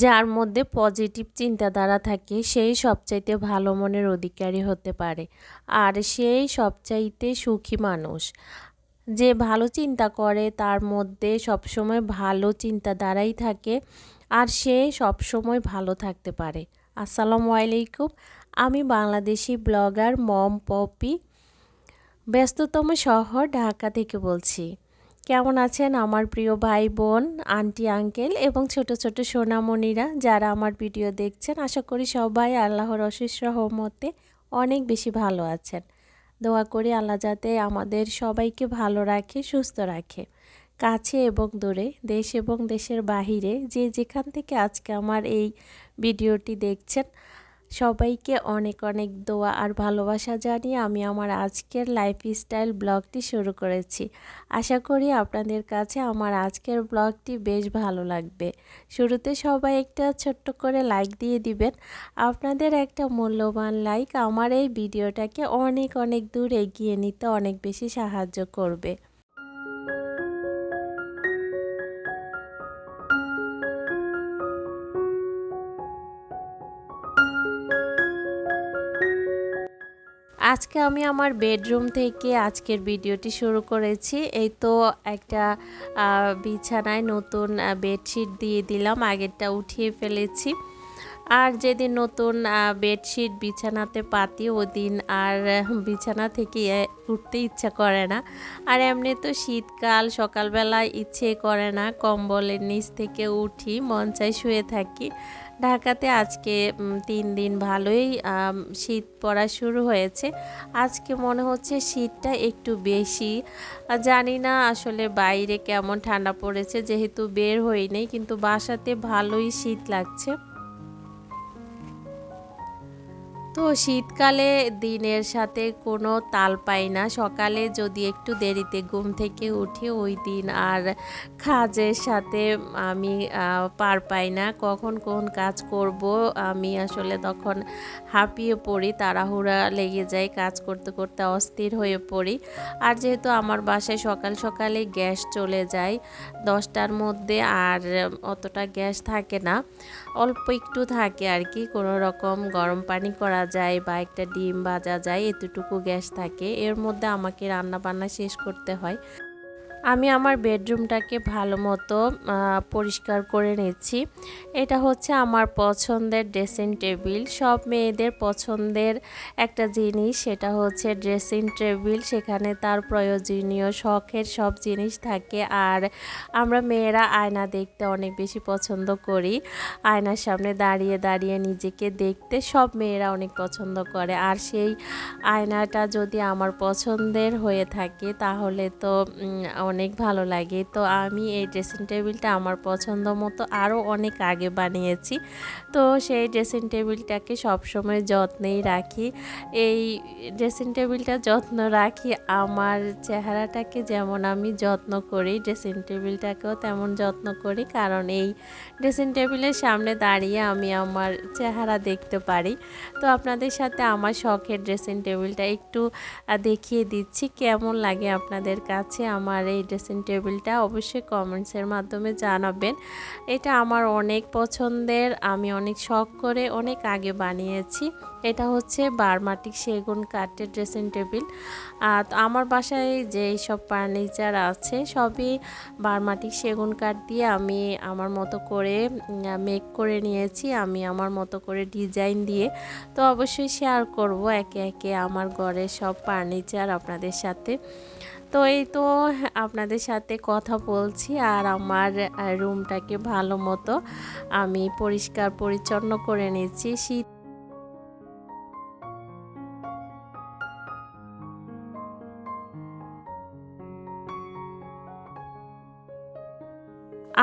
যার মধ্যে পজিটিভ চিন্তাধারা থাকে সেই সবচাইতে ভালো মনের অধিকারী হতে পারে, আর সেই সবচাইতে সুখী মানুষ। যে ভালো চিন্তা করে তার মধ্যে সবসময় ভালো চিন্তাধারাই থাকে, আর সে সবসময় ভালো থাকতে পারে। আসসালামু আলাইকুম, আমি বাংলাদেশি ব্লগার মম পপি, ব্যস্ততম শহর ঢাকা থেকে বলছি। কেমন আছেন আমার প্রিয় ভাই বোন, আন্টি আঙ্কেল এবং ছোট ছোট সোনামণিরা যারা আমার ভিডিও দেখছেন? আশা করি সবাই আল্লাহর অশেষ রহমতে অনেক বেশি ভালো আছেন। দোয়া করি আল্লাহ যাতে আমাদের সবাইকে ভালো রাখে, সুস্থ রাখে। কাছে এবং দূরে, দেশ এবং দেশের বাহিরে যে যেখান থেকে আজকে আমার এই ভিডিওটি দেখছেন, সবাইকে অনেক অনেক দোয়া আর ভালোবাসা জানিয়ে আমি আমার আজকের লাইফস্টাইল ব্লগটি শুরু করেছি। আশা করি আপনাদের কাছে আমার আজকের ব্লগটি বেশ ভালো লাগবে। শুরুতে সবাই একটা ছোট্ট করে লাইক দিয়ে দিবেন। আপনাদের একটা মূল্যবান লাইক আমার এই ভিডিওটাকে অনেক অনেক দূর এগিয়ে নিতে অনেক বেশি সাহায্য করবে। আজকে আমি আমার বেডরুম থেকে আজকের ভিডিওটি শুরু করেছি। এই তো একটা বিছানায় নতুন বেডশিট দিয়ে দিলাম, আগেরটা উঠিয়ে ফেলেছি। আর যেদিন নতুন বেডশিট বিছানাতে পাতি ওদিন আর বিছানা থেকে উঠতে ইচ্ছা করে না। আর এমনি তো শীতকাল, সকালবেলা ইচ্ছে করে না, কম্বলের নিচ থেকে উঠি, মন চাই শুয়ে থাকি। ঢাকাতে আজকে 3 দিন ভালোই শীত পড়া শুরু হয়েছে। আজকে মনে হচ্ছে শীতটা একটু বেশি। জানি না আসলে বাইরে কেমন ঠান্ডা পড়েছে, যেহেতু বের হইনি, কিন্তু বাসাতে ভালোই শীত লাগছে। তো শীতকালে দিনের সাথে কোনো তাল পাই না। সকালে যদি একটু দেরিতে ঘুম থেকে উঠি ওই দিন আর কাজের সাথে আমি পার পাই না, কখন কোন কাজ করব আমি আসলে তখন হাঁপিয়ে পড়ি, তাড়াহুড়া লেগে যায়, কাজ করতে করতে অস্থির হয়ে পড়ি। আর যেহেতু আমার বাসায় সকাল সকালে গ্যাস চলে যায় 10টার মধ্যে, আর অতটা গ্যাস থাকে না, অল্প একটু থাকে আর কি, কোনো রকম গরম পানি করা যায় বা একটা ডিম ভাজা যায়, এতটুকু গ্যাস থাকে, এর মধ্যে আমাকে রান্না বান্না শেষ করতে হয়। আমি আমার বেডরুমটাকে ভালো মতো পরিষ্কার করে নিচ্ছি। এটা হচ্ছে আমার পছন্দের ড্রেসিং টেবিল, সব মেয়েদের পছন্দের একটা জিনিস, সেটা হচ্ছে ড্রেসিং টেবিল। সেখানে তার প্রয়োজনীয় শখের সব জিনিস থাকে। আর আমরা মেয়েরা আয়না দেখতে অনেক বেশি পছন্দ করি, আয়নার সামনে দাঁড়িয়ে দাঁড়িয়ে নিজেকে দেখতে সব মেয়েরা অনেক পছন্দ করে। আর সেই আয়নাটা যদি আমার পছন্দের হয়ে থাকে তাহলে তো অনেক ভালো লাগে। তো আমি এই ড্রেসিং টেবিলটা আমার পছন্দ মতো আরও অনেক আগে বানিয়েছি। তো সেই ড্রেসিং টেবিলটাকে সবসময় যত্নেই রাখি। এই ড্রেসিং টেবিলটা যত্ন রাখি, আমার চেহারাটাকে যেমন আমি যত্ন করি ড্রেসিং টেবিলটাকেও তেমন যত্ন করি, কারণ এই ড্রেসিং টেবিলের সামনে দাঁড়িয়ে আমি আমার চেহারা দেখতে পারি। তো আপনাদের সাথে আমার শখের ড্রেসিং টেবিলটা একটু দেখিয়ে দিচ্ছি, কেমন লাগে আপনাদের কাছে আমার এই ড্রেসিং টেবিলটা অবশ্যই কমেন্টসের মাধ্যমে জানাবেন। এটা আমার অনেক পছন্দের, আমি অনেক শখ করে অনেক আগে বানিয়েছি। এটা হচ্ছে বার্মাটিক সেগুন কাঠের ড্রেসিং টেবিল। আমার বাসায় যে সব ফার্নিচার আছে সবই বার্মাটিক সেগুন কাঠ দিয়ে আমি আমার মতো করে মেক করে নিয়েছি, আমি আমার মতো করে ডিজাইন দিয়ে। তো অবশ্যই শেয়ার করব একে একে আমার ঘরের সব ফার্নিচার আপনাদের সাথে। তো এই তো আপনাদের সাথে কথা বলছি আর আমার রুমটাকে ভালো মতো আমি পরিষ্কার পরিচ্ছন্ন করে নিচ্ছি। শীত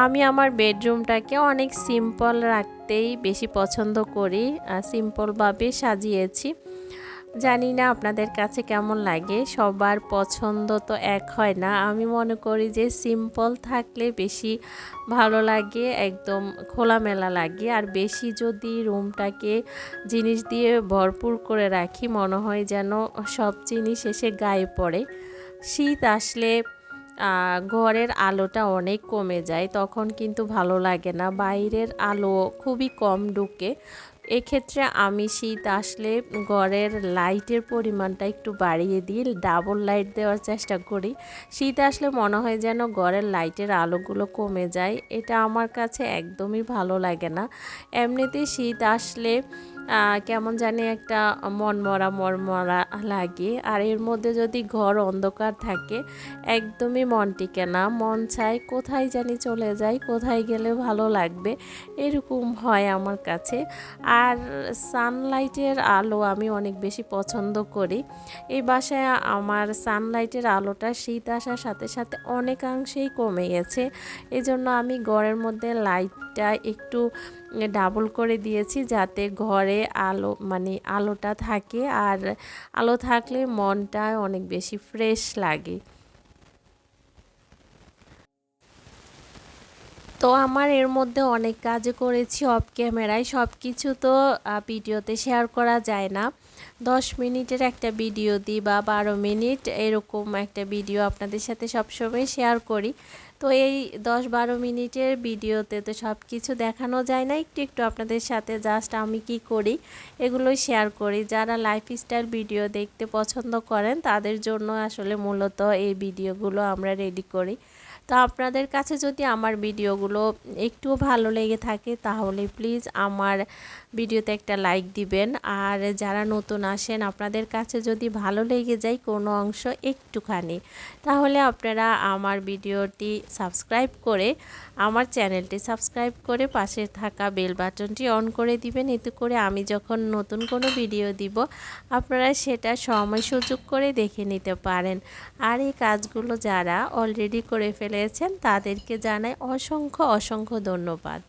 আমি আমার বেডরুমটাকে অনেক সিম্পল রাখতেই বেশি পছন্দ করি, সিম্পলভাবে সাজিয়েছি। জানি না আপনাদের কাছে কেমন লাগে, সবার পছন্দ তো এক হয় না। আমি মনে করি যে সিম্পল থাকলে বেশি ভালো লাগে, একদম খোলামেলা লাগে। আর বেশি যদি রুমটাকে জিনিস দিয়ে ভরপুর করে রাখি মনে হয় যেন সব জিনিস এসে গায়ে পড়ে। শীত আসলে ঘরের আলোটা অনেক কমে যায়, তখন কিন্তু ভালো লাগে না, বাইরের আলো খুবই কম ঢুকে। এক্ষেত্রে আমি শীত আসলে ঘরের লাইটের পরিমাণটা একটু বাড়িয়ে দিই, ডাবল লাইট দেওয়ার চেষ্টা করি। শীত আসলে মনে হয় যেন ঘরের লাইটের আলোগুলো কমে যায়, এটা আমার কাছে একদমই ভালো লাগে না। এমনিতেই শীত আসলে কেমন জানি একটা মনমরা লাগে, আর এর মধ্যে যদি ঘর অন্ধকার থাকে একদমই মন টিকে না, মন চায় কোথায় জানি চলে যায়, কোথায় গেলে ভালো লাগবে, এরকম হয় আমার কাছে। আর সানলাইটের আলো আমি অনেক বেশি পছন্দ করি। এই বাসায় আমার সানলাইটের আলোটা শীত আসার সাথে সাথে অনেকাংশেই কমে গেছে, এজন্য আমি ঘরের মধ্যে লাইটটা একটু ডাবল করে দিয়েছি, যাতে ঘরে আলো মানে আলোটা থাকে, আর আলো থাকলে মনটা অনেক বেশি ফ্রেশ লাগে। তো আমার এর মধ্যে অনেক কাজ করেছি অফ ক্যামেরায়, সব কিছু তো ভিডিওতে শেয়ার করা যায় না। 10 মিনিটের একটা ভিডিও দিই বা 12 মিনিট এরকম একটা ভিডিও আপনাদের সাথে সবসময় শেয়ার করি। তো এই 10-12 মিনিটের ভিডিওতে তো সব কিছু দেখানো যায় না, একটু একটু আপনাদের সাথে জাস্ট আমি কি করি এগুলোই শেয়ার করি। যারা লাইফস্টাইল ভিডিও দেখতে পছন্দ করেন তাদের জন্য আসলে মূলত এই ভিডিওগুলো আমরা রেডি করি। তো আপনাদের কাছে যদি আমার ভিডিওগুলো একটু ভালো লেগে থাকে তাহলে প্লিজ আমার ভিডিওতে একটা লাইক দিবেন। আর যারা নতুন আসেন আপনাদের কাছে যদি ভালো লেগে যায় কোনো অংশ একটুখানি, তাহলে আপনারা আমার ভিডিওটি সাবস্ক্রাইব করে আমার চ্যানেলটি সাবস্ক্রাইব করে পাশে থাকা বেল বাটনটি অন করে দিবেন। এতে করে আমি যখন নতুন কোনো ভিডিও দিব আপনারা সেটা সময় সুযোগ করে দেখে নিতে পারেন। আর এই কাজগুলো যারা অলরেডি করে ফেলেছেন তাদেরকে জানাই অসংখ্য ধন্যবাদ।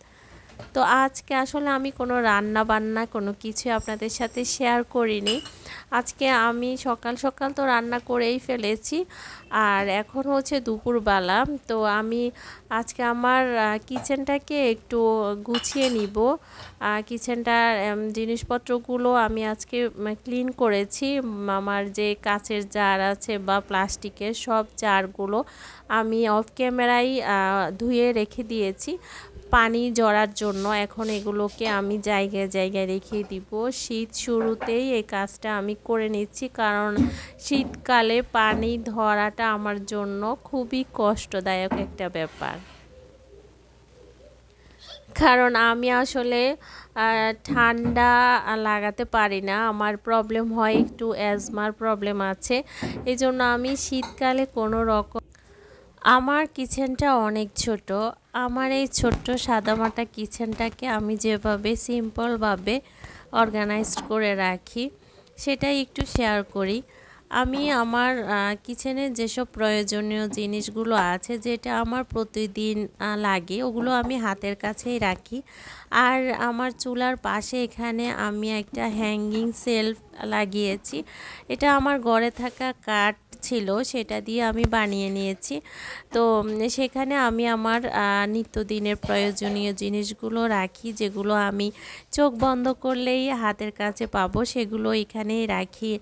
তো আজকে আসলে আমি কোনো রান্না বান্না কোনো কিছু আপনাদের সাথে শেয়ার করিনি। আজকে আমি সকাল সকাল তো রান্না করেই ফেলেছি, আর এখন হচ্ছে দুপুরবেলা। তো আমি আজকে আমার কিচেনটাকে একটু গুছিয়ে নিব। কিচেনটার জিনিসপত্রগুলো আমি আজকে ক্লিন করেছি। আমার যে কাচের জার আছে বা প্লাস্টিকের সব জারগুলো আমি অফ ক্যামেরায় ধুয়ে রেখে দিয়েছি পানি ঝরার জন্য। এখন এগুলোকে আমি জায়গায় জায়গায় রেখে দিব। শীত শুরুতেই এই কাজটা আমি করে নিচ্ছি, কারণ শীতকালে পানি ধরাটা আমার জন্য খুবই কষ্টদায়ক একটা ব্যাপার। কারণ আমি আসলে ঠান্ডা লাগাতে পারি না, আমার প্রবলেম হয়, একটু অ্যাজমার প্রবলেম আছে, এই জন্য আমি শীতকালে কোনো রকম। আমার কিচেনটা অনেক ছোট। আমার এই ছোট্ট সাদামাটা কিচেনটাকে আমি যেভাবে সিম্পলভাবে অর্গানাইজড করে রাখি সেটাই একটু শেয়ার করি। আমি আমার কিচেনের যেসব প্রয়োজনীয় জিনিসগুলো আছে যেটা আমার প্রতিদিন লাগে ওগুলো আমি হাতের কাছেই রাখি। আর আমার চুলার পাশে এখানে আমি একটা হ্যাঙ্গিং সেলফ লাগিয়েছি। এটা আমার ঘরে থাকা কাঠ ছিল, সেটা দিয়ে আমি বানিয়ে নিয়েছি। তো সেখানে আমি আমার নিত্যদিনের প্রয়োজনীয় জিনিসগুলো রাখি, যেগুলো আমি চোখ বন্ধ করলেই হাতের কাছে পাবো সেগুলো এখানেই রাখি।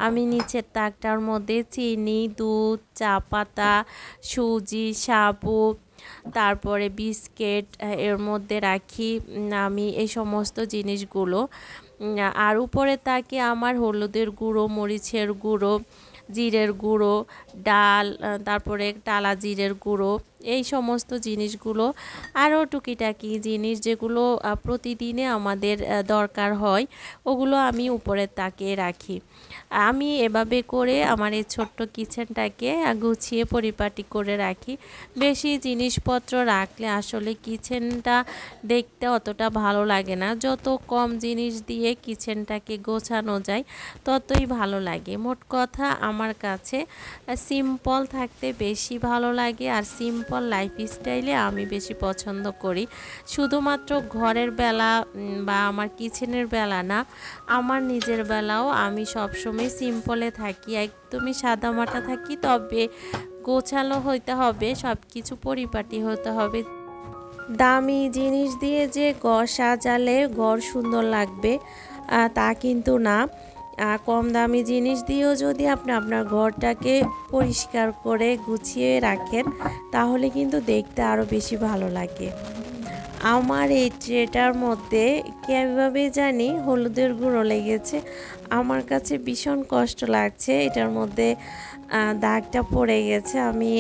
আমি নিচের তাকটার মধ্যে চিনি, দুধ, চা পাতা, সুজি, সাবু, তারপরে বিস্কিট এর মধ্যে রাখি আমি এই সমস্ত জিনিসগুলো। আর উপরে তাকে আমার হলুদের গুঁড়ো, মরিচের গুঁড়ো, জিরের গুঁড়ো, ডাল, তারপরে টালা জিরের গুঁড়ো, এই সমস্ত জিনিসগুলো, আরও টুকিটাকি জিনিস যেগুলো প্রতিদিনে আমাদের দরকার হয় ওগুলো আমি উপরের তাকে রাখি। আমি এভাবে করে আমার এই ছোট্ট কিচেনটাকে গুছিয়ে পরিপাটি করে রাখি। বেশি জিনিসপত্র রাখলে আসলে কিচেনটা দেখতে অতটা ভালো লাগে না, যত কম জিনিস দিয়ে কিচেনটাকে গোছানো যায় ততই ভালো লাগে। মোট কথা আমার কাছে সিম্পল থাকতে বেশি ভালো লাগে, আর সিম্পল লাইফস্টাইলে আমি বেশি পছন্দ করি। শুধুমাত্র ঘরের বেলা বা আমার কিচেনের বেলা না, আমার নিজের বেলাও আমি সবসময় সিম্পলে থাকি, একদমই সাদামাটা থাকি, তবে গোছালো হইতে হবে, সব কিছু পরিপাটি হতে হবে। দামি জিনিস দিয়ে যে ঘর সাজালে ঘর সুন্দর লাগবে তা কিন্তু না। কম দামি জিনিস দিয়েও যদি আপনি আপনার ঘরটাকে পরিষ্কার করে গুছিয়ে রাখেন তাহলে কিন্তু দেখতে আরও বেশি ভালো লাগে। আমার এই ট্রেটার মধ্যে কীভাবে জানি হলুদের গুঁড়ো লেগেছে। আমার কাছে ভীষণ কষ্ট লাগছে, এটার মধ্যে দাগটা পড়ে গেছে। আমি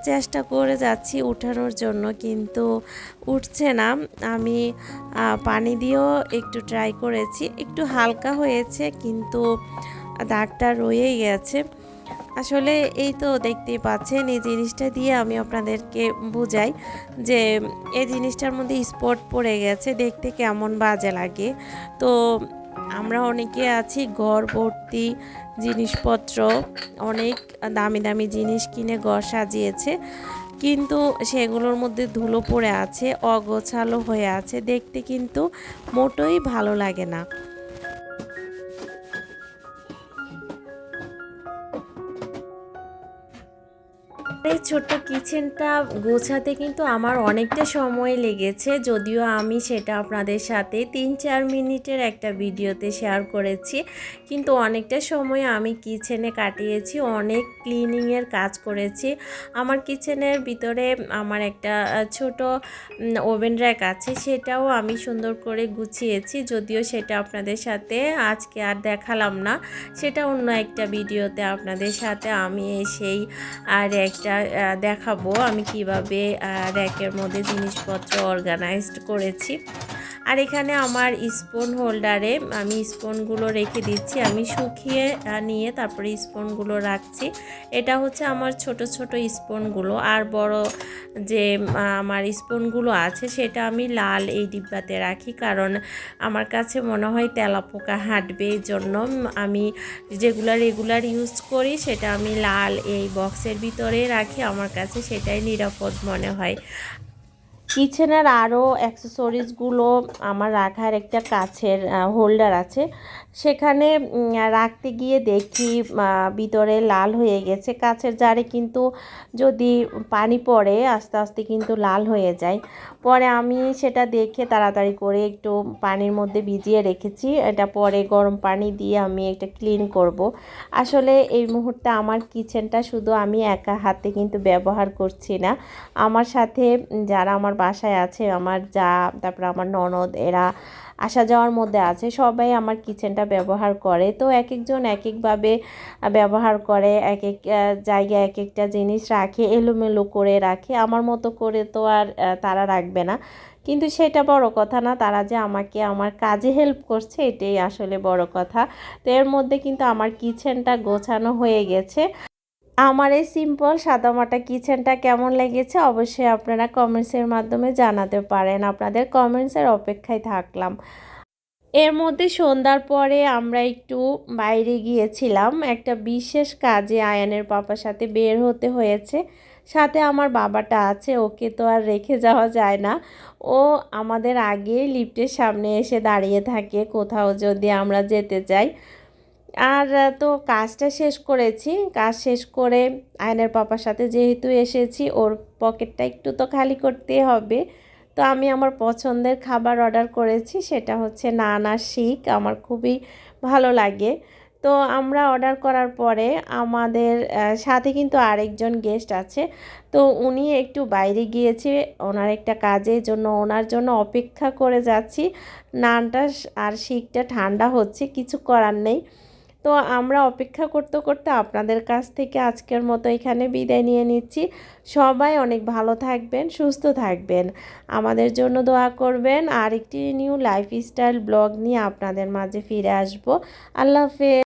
চেষ্টা করে যাচ্ছি উঠানোর জন্য, কিন্তু উঠছে না। আমি পানি দিয়েও একটু ট্রাই করেছি, একটু হালকা হয়েছে কিন্তু দাগটা রয়েই গেছে। আসলে এই তো দেখতেই পাচ্ছেন, এই জিনিসটা দিয়ে আমি আপনাদেরকে বুঝাই যে এই জিনিসটার মধ্যে স্পট পড়ে গেছে, দেখতে কেমন বাজে লাগে। তো আমরা অনেকে আছি ঘর ভর্তি জিনিসপত্র, অনেক দামি দামি জিনিস কিনে ঘর সাজিয়েছে, কিন্তু সেগুলোর মধ্যে ধুলো পড়ে আছে, অগোছালো হয়ে আছে, দেখতে কিন্তু মোটেই ভালো লাগে না। এই ছোট্ট কিচেনটা গোছাতে কিন্তু আমার অনেকটা সময় লেগেছে, যদিও আমি সেটা আপনাদের সাথে 3-4 মিনিটের একটা ভিডিওতে শেয়ার করেছি, কিন্তু অনেকটা সময় আমি কিচেনে কাটিয়েছি, অনেক ক্লিনিংয়ের কাজ করেছি। আমার কিচেনের ভিতরে আমার একটা ছোট ওভেন র্যাক আছে, সেটাও আমি সুন্দর করে গুছিয়েছি, যদিও সেটা আপনাদের সাথে আজকে আর দেখালাম না, সেটা অন্য একটা ভিডিওতে আপনাদের সাথে আমি সেই র্যাকটা দেখাবো আমি কিভাবে র্যাকের মধ্যে জিনিসপত্র অর্গানাইজড করেছি। আর এখানে আমার স্পুন হোল্ডারে আমি স্পুনগুলো রেখে দিচ্ছি, আমি শুকিয়ে নিয়ে তারপরে স্পুনগুলো রাখছি। এটা হচ্ছে আমার ছোট ছোট স্পুনগুলো, আর বড় যে আমার স্পুনগুলো আছে সেটা আমি লাল এই ডিব্বাতে রাখি, কারণ আমার কাছে মনে হয় তেলাপোকা হাঁটবে, এই জন্য আমি যেগুলো রেগুলার ইউজ করি সেটা আমি লাল এই বক্সের ভিতরে রাখি, আমার কাছে সেটাই নিরাপদ মনে হয়। কিচেনের আরও অ্যাক্সেসরিজগুলো আমার রাখার একটা কাচের হোল্ডার আছে, সেখানে রাখতে গিয়ে দেখি ভিতরে লাল হয়ে গেছে। কাচের জারে কিন্তু যদি পানি পড়ে আস্তে আস্তে কিন্তু লাল হয়ে যায়। পরে আমি সেটা দেখে তাড়াতাড়ি করে একটু পানির মধ্যে ভিজিয়ে রেখেছি, এটা পরে গরম পানি দিয়ে আমি এটা ক্লিন করব। আসলে এই মুহূর্তে আমার কিচেনটা শুধু আমি একা হাতে কিন্তু ব্যবহার করছি না, আমার সাথে যারা আমার বাসায় আছে, আমার যা, তারপর আমার ননদ, এরা আসা যাওয়ার মধ্যে আছে, সবাই আমার কিচেনটা ব্যবহার করে। তো এক একজন এক একভাবে ব্যবহার করে, এক এক জায়গায় এক একটা জিনিস রাখে, এলোমেলো করে রাখে, আমার মতো করে তো আর তারা রাখবে না, কিন্তু সেটা বড় কথা না, তারা যে আমাকে আমার কাজে হেল্প করছে এটাই আসলে বড় কথা। তো এর মধ্যে কিন্তু আমার কিচেনটা গোছানো হয়ে গেছে। আমার এই সিম্পল সাদামাটা কিচেনটা কেমন লেগেছে অবশ্যই আপনারা কমেন্টসের মাধ্যমে জানাতে পারেন, আপনাদের কমেন্টসের অপেক্ষায় থাকলাম। এর মধ্যে সন্ধ্যার পরে আমরা একটু বাইরে গিয়েছিলাম, একটা বিশেষ কাজে আয়ানের পাপার সাথে বের হতে হয়েছে, সাথে আমার বাবাটা আছে, ওকে তো আর রেখে যাওয়া যায় না। ও আমাদের আগে লিফটের সামনে এসে দাঁড়িয়ে থাকে কোথাও যদি আমরা যেতে চাই। আর তো কাজটা শেষ করেছি, কাজ শেষ করে আয়নের পাপার সাথে যেহেতু এসেছি, ওর পকেটটা একটু তো খালি করতেই হবে। তো আমি আমার পছন্দের খাবার অর্ডার করেছি, সেটা হচ্ছে নান আর শিক, আমার খুবই ভালো লাগে। তো আমরা অর্ডার করার পরে আমাদের সাথে কিন্তু আরেকজন গেস্ট আছে, তো উনি একটু বাইরে গিয়েছে ওনার একটা কাজের জন্য, ওনার জন্য অপেক্ষা করে যাচ্ছি। নানটা আর শিকটা ঠান্ডা হচ্ছে, কিছু করার নেই। তো আমরা অপেক্ষা করতে করতে আপনাদের কাছ থেকে আজকের মতো এখানে বিদায় নিয়ে নিচ্ছি। সবাই অনেক ভালো থাকবেন, সুস্থ থাকবেন, আমাদের জন্য দোয়া করবেন। আর একটি নিউ লাইফস্টাইল ব্লগ নিয়ে আপনাদের মাঝে ফিরে আসব। আল্লাহ হাফেজ।